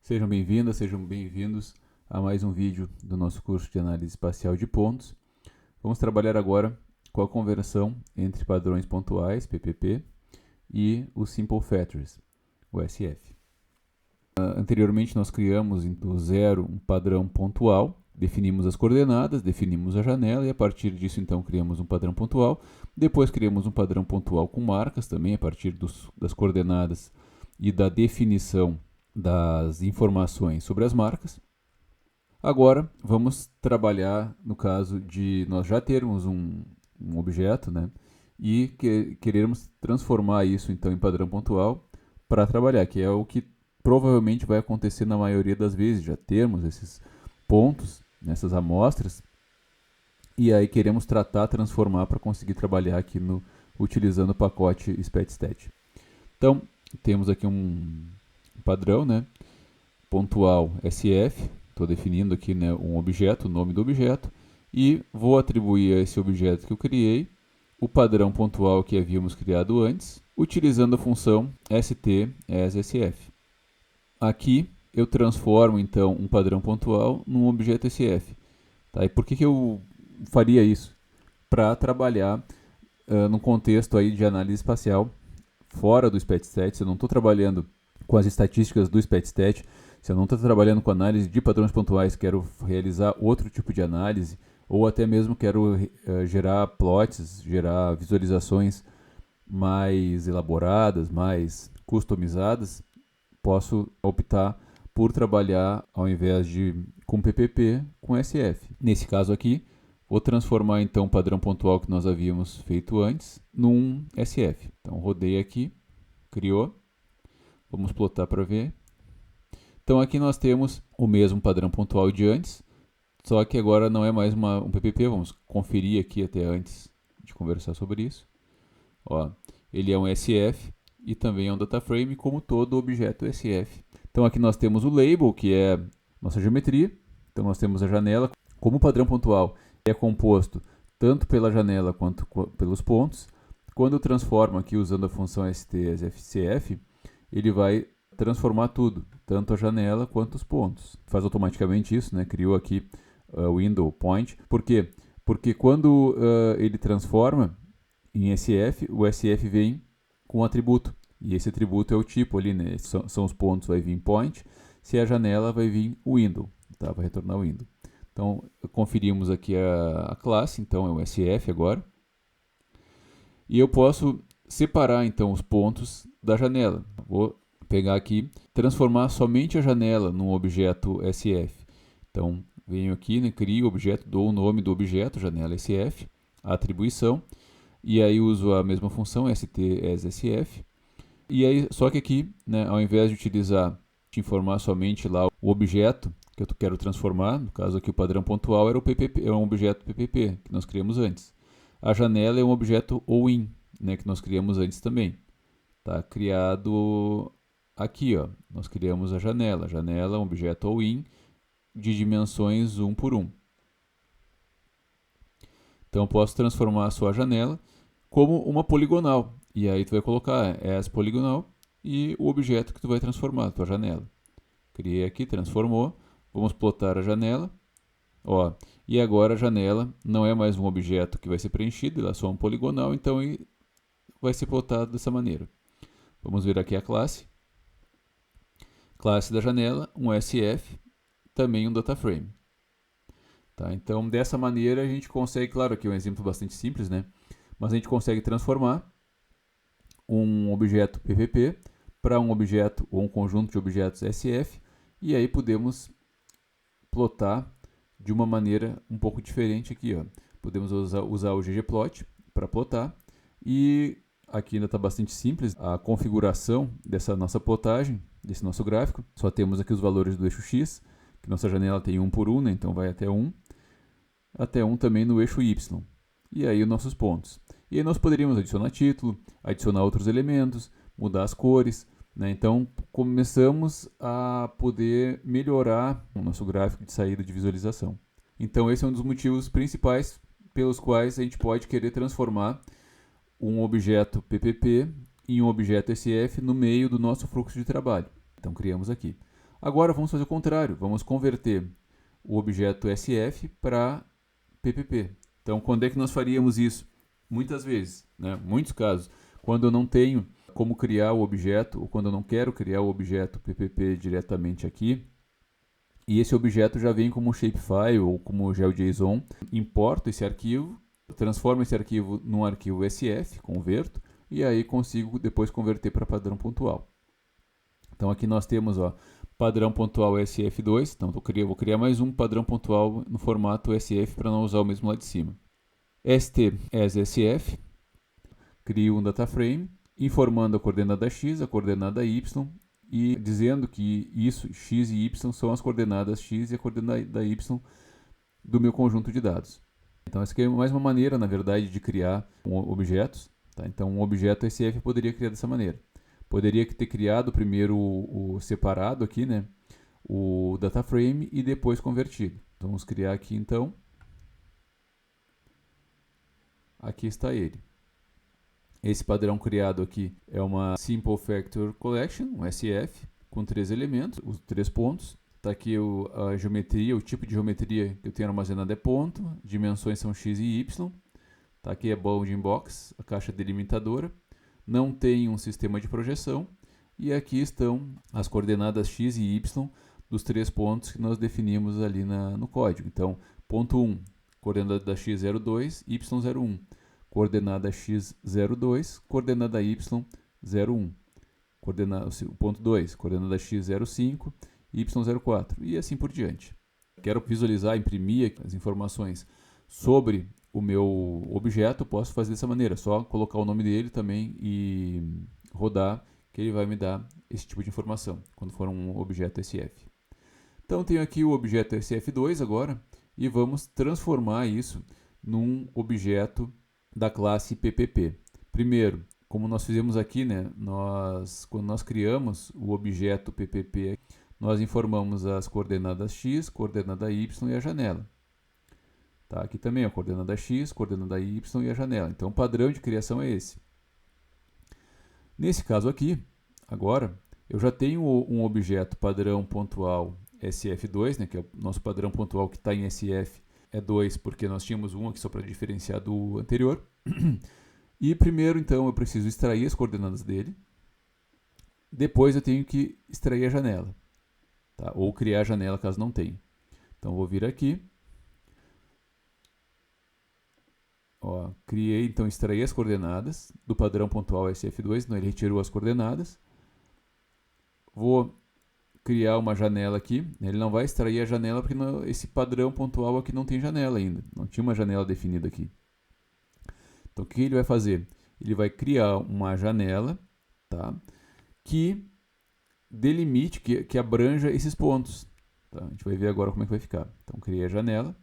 Sejam bem-vindas, sejam bem-vindos a mais um vídeo do nosso curso de análise espacial de pontos. Vamos trabalhar agora com a conversão entre padrões pontuais, PPP, e os Simple Factors, o SF. Anteriormente nós criamos do zero um padrão pontual, definimos as coordenadas, definimos a janela e a partir disso então criamos um padrão pontual. Depois criamos um padrão pontual com marcas também a partir das coordenadas e da definição das informações sobre as marcas. Agora vamos trabalhar no caso de nós já termos um objeto, né, e queremos transformar isso então em padrão pontual para trabalhar, que é o que provavelmente vai acontecer na maioria das vezes. Já temos esses pontos nessas amostras e aí queremos transformar para conseguir trabalhar aqui utilizando o pacote SpetStat. Então temos aqui um padrão, né, pontual SF, estou definindo aqui, né, um objeto, o nome do objeto, e vou atribuir a esse objeto que eu criei o padrão pontual que havíamos criado antes, utilizando a função ST_as_SF. Aqui eu transformo então um padrão pontual num objeto SF. Tá? E por que eu faria isso? Para trabalhar no contexto aí de análise espacial fora do SpetStat. Se eu não estou trabalhando com as estatísticas do SpetStat, se eu não estou trabalhando com análise de padrões pontuais, quero realizar outro tipo de análise, ou até mesmo quero gerar plots, gerar visualizações mais elaboradas, mais customizadas, posso optar por trabalhar, ao invés de com PPP, com SF. Nesse caso aqui, vou transformar então o padrão pontual que nós havíamos feito antes num SF. Então rodei aqui, criou. Vamos plotar para ver. Então aqui nós temos o mesmo padrão pontual de antes, só que agora não é mais um PPP. Vamos conferir aqui até antes de conversar sobre isso. Ó, ele é um SF e também é um data frame, como todo objeto SF. Então aqui nós temos o label, que é nossa geometria. Então nós temos a janela. Como o padrão pontual é composto tanto pela janela quanto pelos pontos, quando eu transformo aqui usando a função ST_as_FCF, ele vai transformar tudo, tanto a janela quanto os pontos. Faz automaticamente isso, né? Criou aqui o window point. Por quê? Porque quando ele transforma em SF, o SF vem com um atributo. E esse atributo é o tipo ali, né? São os pontos, vai vir point. Se é a janela, vai vir window, tá? Vai retornar o window. Então, conferimos aqui a classe, então é o SF agora. E eu posso separar então os pontos da janela. Vou pegar aqui, transformar somente a janela num objeto SF. Então, venho aqui, né, crio o objeto, dou o nome do objeto, janela SF, a atribuição, e aí uso a mesma função, ST_as_SF. E aí, só que aqui, né, ao invés de informar somente lá o objeto que eu quero transformar, no caso aqui o padrão pontual era o PPP, é um objeto PPP que nós criamos antes. A janela é um objeto OIN, né, que nós criamos antes também. Tá criado aqui, ó, nós criamos a janela. A janela é um objeto OIN de dimensões 1 por 1. Então eu posso transformar a sua janela como uma poligonal. E aí tu vai colocar as poligonal e o objeto que tu vai transformar, a tua janela. Criei aqui, transformou. Vamos plotar a janela. Ó, e agora a janela não é mais um objeto que vai ser preenchido, ela é só um poligonal, então vai ser plotado dessa maneira. Vamos ver aqui a classe. Classe da janela, um SF, também um data frame. Tá, então, dessa maneira a gente consegue, claro, aqui é um exemplo bastante simples, né? Mas a gente consegue transformar um objeto PPP para um objeto ou um conjunto de objetos SF e aí podemos plotar de uma maneira um pouco diferente aqui, ó. Podemos usar o ggplot para plotar e aqui ainda está bastante simples a configuração dessa nossa plotagem, desse nosso gráfico. Só temos aqui os valores do eixo X, que nossa janela tem 1 por 1, né? Então vai até 1 também no eixo Y. E aí os nossos pontos. E aí nós poderíamos adicionar título, adicionar outros elementos, mudar as cores, né? Então começamos a poder melhorar o nosso gráfico de saída de visualização. Então esse é um dos motivos principais pelos quais a gente pode querer transformar um objeto PPP em um objeto SF no meio do nosso fluxo de trabalho. Então criamos aqui. Agora vamos fazer o contrário, vamos converter o objeto SF para PPP. Então, quando é que nós faríamos isso? Muitas vezes, né? Muitos casos, quando eu não tenho como criar o objeto, ou quando eu não quero criar o objeto PPP diretamente aqui, e esse objeto já vem como shapefile ou como GeoJSON, importo esse arquivo, transformo esse arquivo num arquivo SF, converto, e aí consigo depois converter para padrão pontual. Então aqui nós temos, ó, padrão pontual SF2, então vou criar mais um padrão pontual no formato SF para não usar o mesmo lá de cima. ST as SF, crio um data frame, informando a coordenada x, a coordenada y, e dizendo que isso, x e y, são as coordenadas x e a coordenada y do meu conjunto de dados. Então essa aqui é mais uma maneira, na verdade, de criar objetos. Tá? Então um objeto SF eu poderia criar dessa maneira. Poderia ter criado primeiro o separado aqui, né? O data frame, e depois convertido. Então, vamos criar aqui então. Aqui está ele. Esse padrão criado aqui é uma Simple Factor Collection, um SF, com 3 elementos, os 3 pontos. Está aqui a geometria, o tipo de geometria que eu tenho armazenado é ponto, dimensões são x e y. Está aqui a bounding box, a caixa delimitadora. Não tem um sistema de projeção. E aqui estão as coordenadas x e y dos 3 pontos que nós definimos ali no código. Então, ponto 1, coordenada x02, y01. Coordenada x02, coordenada y01. Ponto 2, coordenada x05, y04. E assim por diante. Quero visualizar, imprimir as informações sobre o meu objeto, posso fazer dessa maneira. Só colocar o nome dele também e rodar, que ele vai me dar esse tipo de informação, quando for um objeto SF. Então, tenho aqui o objeto SF2 agora, e vamos transformar isso num objeto da classe PPP. Primeiro, como nós fizemos aqui, né, quando nós criamos o objeto PPP, nós informamos as coordenadas x, coordenada y e a janela. Tá, aqui também a coordenada x, coordenada y e a janela. Então, o padrão de criação é esse. Nesse caso aqui, agora, eu já tenho um objeto padrão pontual SF2, né, que é o nosso padrão pontual que está em SF, é 2, porque nós tínhamos um aqui só para diferenciar do anterior. E primeiro, então, eu preciso extrair as coordenadas dele. Depois eu tenho que extrair a janela. Tá? Ou criar a janela, caso não tenha. Então, vou vir aqui. Ó, criei, então, extraí as coordenadas do padrão pontual SF2. Então, ele retirou as coordenadas. Vou criar uma janela aqui. Ele não vai extrair a janela porque esse padrão pontual aqui não tem janela ainda. Não tinha uma janela definida aqui. Então, o que ele vai fazer? Ele vai criar uma janela, tá, que delimite, que abranja esses pontos. Tá? A gente vai ver agora como é que vai ficar. Então, criei a janela.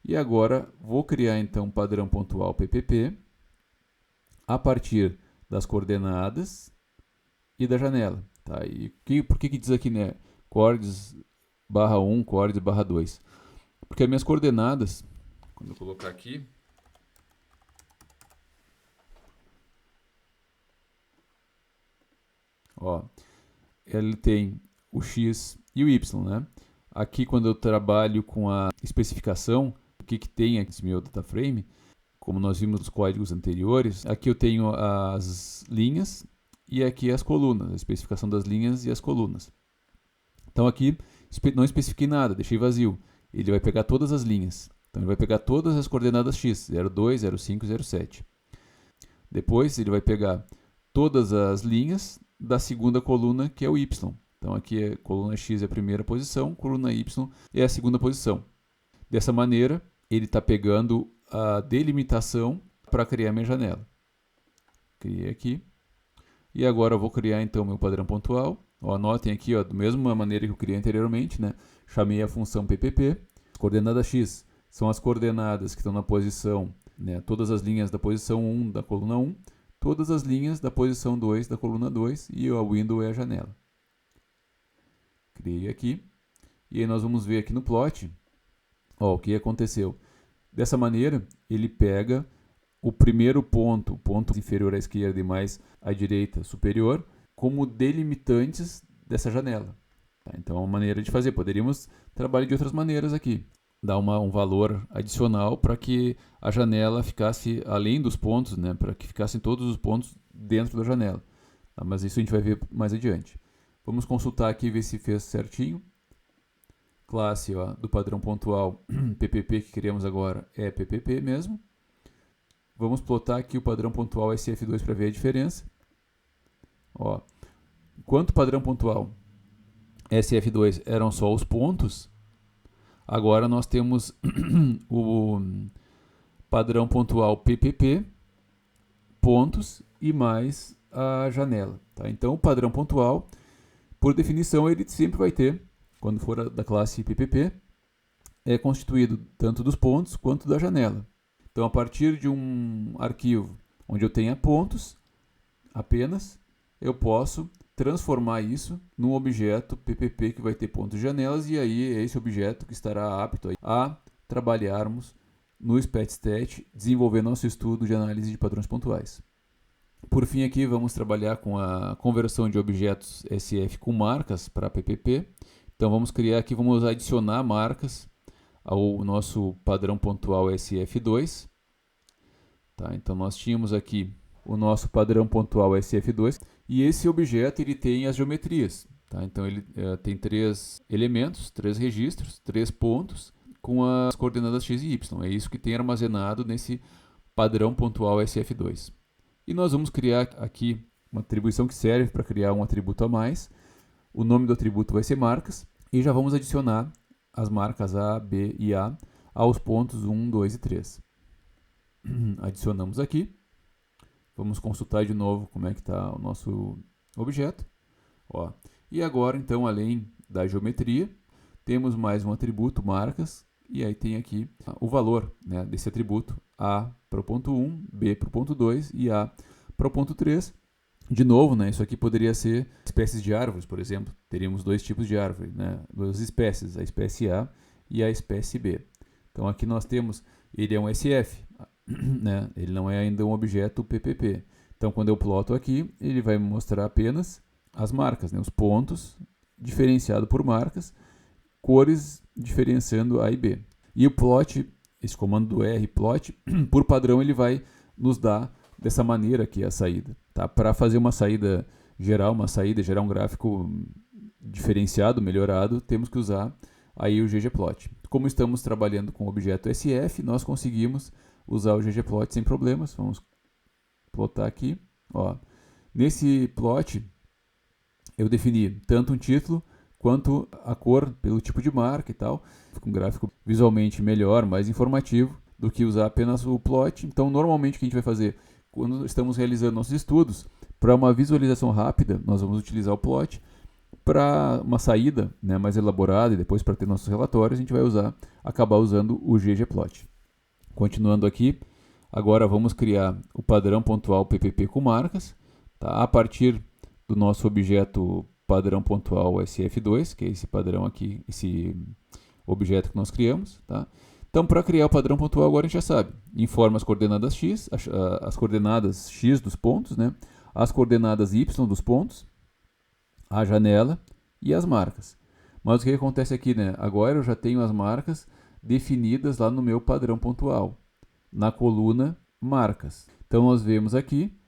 E agora, vou criar, então, um padrão pontual PPP a partir das coordenadas e da janela. Tá? E por que diz aqui, né, coordes barra 1, coordes barra 2? Porque as minhas coordenadas, quando eu colocar aqui, ó, ele tem o x e o y, né? Aqui, quando eu trabalho com a especificação, o que tem aqui nesse meu data frame, como nós vimos nos códigos anteriores, aqui eu tenho as linhas e aqui as colunas, a especificação das linhas e as colunas. Então aqui não especifiquei nada, deixei vazio. Ele vai pegar todas as linhas. Então ele vai pegar todas as coordenadas x, 02, 05 e 07. Depois ele vai pegar todas as linhas da segunda coluna, que é o y. Então aqui a coluna x é a primeira posição, coluna y é a segunda posição. Dessa maneira, ele está pegando a delimitação para criar minha janela. Criei aqui. E agora eu vou criar então meu padrão pontual. Ó, anotem aqui, ó, da mesma maneira que eu criei anteriormente, né? Chamei a função PPP. Coordenada x são as coordenadas que estão na posição, né? Todas as linhas da posição 1 da coluna 1, todas as linhas da posição 2 da coluna 2 e a window é a janela. Criei aqui. E aí nós vamos ver aqui no plot, ó, o que aconteceu. Dessa maneira, ele pega o primeiro ponto, ponto inferior à esquerda e mais à direita superior, como delimitantes dessa janela. Tá? Então é uma maneira de fazer. Poderíamos trabalhar de outras maneiras aqui. Dar um valor adicional para que a janela ficasse além dos pontos, né? Para que ficassem todos os pontos dentro da janela. Tá? Mas isso a gente vai ver mais adiante. Vamos consultar aqui e ver se fez certinho. Classe ó, do padrão pontual PPP que criamos agora é PPP mesmo. Vamos plotar aqui o padrão pontual SF2 para ver a diferença. Ó, enquanto o padrão pontual SF2 eram só os pontos, agora nós temos o padrão pontual PPP, pontos e mais a janela. Tá? Então o padrão pontual, por definição, ele sempre vai ter, quando for da classe PPP, é constituído tanto dos pontos quanto da janela. Então, a partir de um arquivo onde eu tenha pontos apenas, eu posso transformar isso num objeto PPP que vai ter pontos e janelas, e aí é esse objeto que estará apto a trabalharmos no SPETSTAT, desenvolver nosso estudo de análise de padrões pontuais. Por fim, aqui vamos trabalhar com a conversão de objetos SF com marcas para PPP. Então, vamos criar aqui, vamos adicionar marcas ao nosso padrão pontual SF2. Tá? Então, nós tínhamos aqui o nosso padrão pontual SF2 e esse objeto ele tem as geometrias. Tá? Então, ele tem 3 elementos, 3 registros, 3 pontos com as coordenadas x e y. É isso que tem armazenado nesse padrão pontual SF2. E nós vamos criar aqui uma atribuição que serve para criar um atributo a mais. O nome do atributo vai ser marcas e já vamos adicionar as marcas A, B e A aos pontos 1, 2 e 3. Adicionamos aqui. Vamos consultar de novo como é que está o nosso objeto. Ó. E agora, então, além da geometria, temos mais um atributo, marcas, e aí tem aqui o valor, né, desse atributo, A para o ponto 1, B para o ponto 2 e A para o ponto 3. De novo, né, isso aqui poderia ser espécies de árvores, por exemplo. Teríamos 2 tipos de árvore, né, 2 espécies, a espécie A e a espécie B. Então aqui nós temos, ele é um SF, né, ele não é ainda um objeto PPP. Então quando eu ploto aqui, ele vai me mostrar apenas as marcas, né, os pontos diferenciado por marcas, cores diferenciando A e B. E o plot, esse comando do R, plot, por padrão ele vai nos dar dessa maneira aqui a saída. Tá? Para fazer uma saída gerar um gráfico diferenciado, melhorado, temos que usar aí o ggplot. Como estamos trabalhando com o objeto SF, nós conseguimos usar o ggplot sem problemas. Vamos plotar aqui. Ó. Nesse plot, eu defini tanto um título quanto a cor pelo tipo de marca e tal. Fica um gráfico visualmente melhor, mais informativo do que usar apenas o plot. Então, normalmente, o que a gente vai fazer quando estamos realizando nossos estudos, para uma visualização rápida, nós vamos utilizar o plot. Para uma saída, né, mais elaborada e depois para ter nossos relatórios, a gente vai acabar usando o ggplot. Continuando aqui, agora vamos criar o padrão pontual PPP com marcas. Tá? A partir do nosso objeto padrão pontual SF2, que é esse padrão aqui, esse objeto que nós criamos. Tá? Então, para criar o padrão pontual, agora a gente já sabe. Informa as coordenadas x, as coordenadas x dos pontos, né? As coordenadas y dos pontos, a janela e as marcas. Mas o que acontece aqui, né? Agora eu já tenho as marcas definidas lá no meu padrão pontual, na coluna marcas. Então, nós vemos aqui,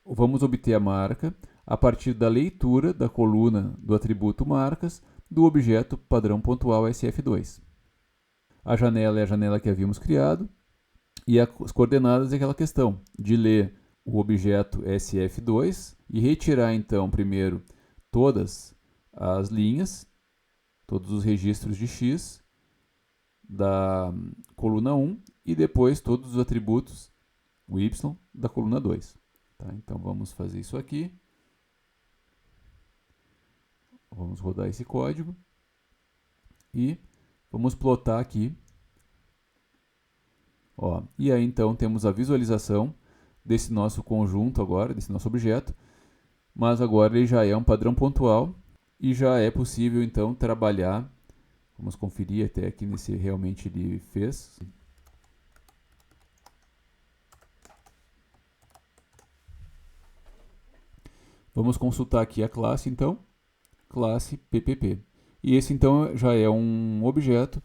vamos obter a marca a partir da leitura da coluna do atributo marcas do objeto padrão pontual SF2. A janela é a janela que havíamos criado e as coordenadas é aquela questão de ler o objeto SF2 e retirar então primeiro todas as linhas, todos os registros de x da coluna 1 e depois todos os atributos, o y, da coluna 2. Tá? Então vamos fazer isso aqui. Vamos rodar esse código e vamos plotar aqui. Ó, e aí então temos a visualização desse nosso conjunto agora, desse nosso objeto, mas agora ele já é um padrão pontual e já é possível então trabalhar. Vamos conferir até aqui se realmente ele fez. Vamos consultar aqui a classe então. classe PPP. E esse então já é um objeto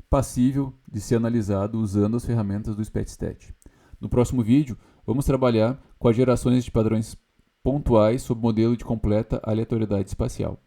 passível de ser analisado usando as ferramentas do SpetStat. No próximo vídeo, vamos trabalhar com as gerações de padrões pontuais sob modelo de completa aleatoriedade espacial.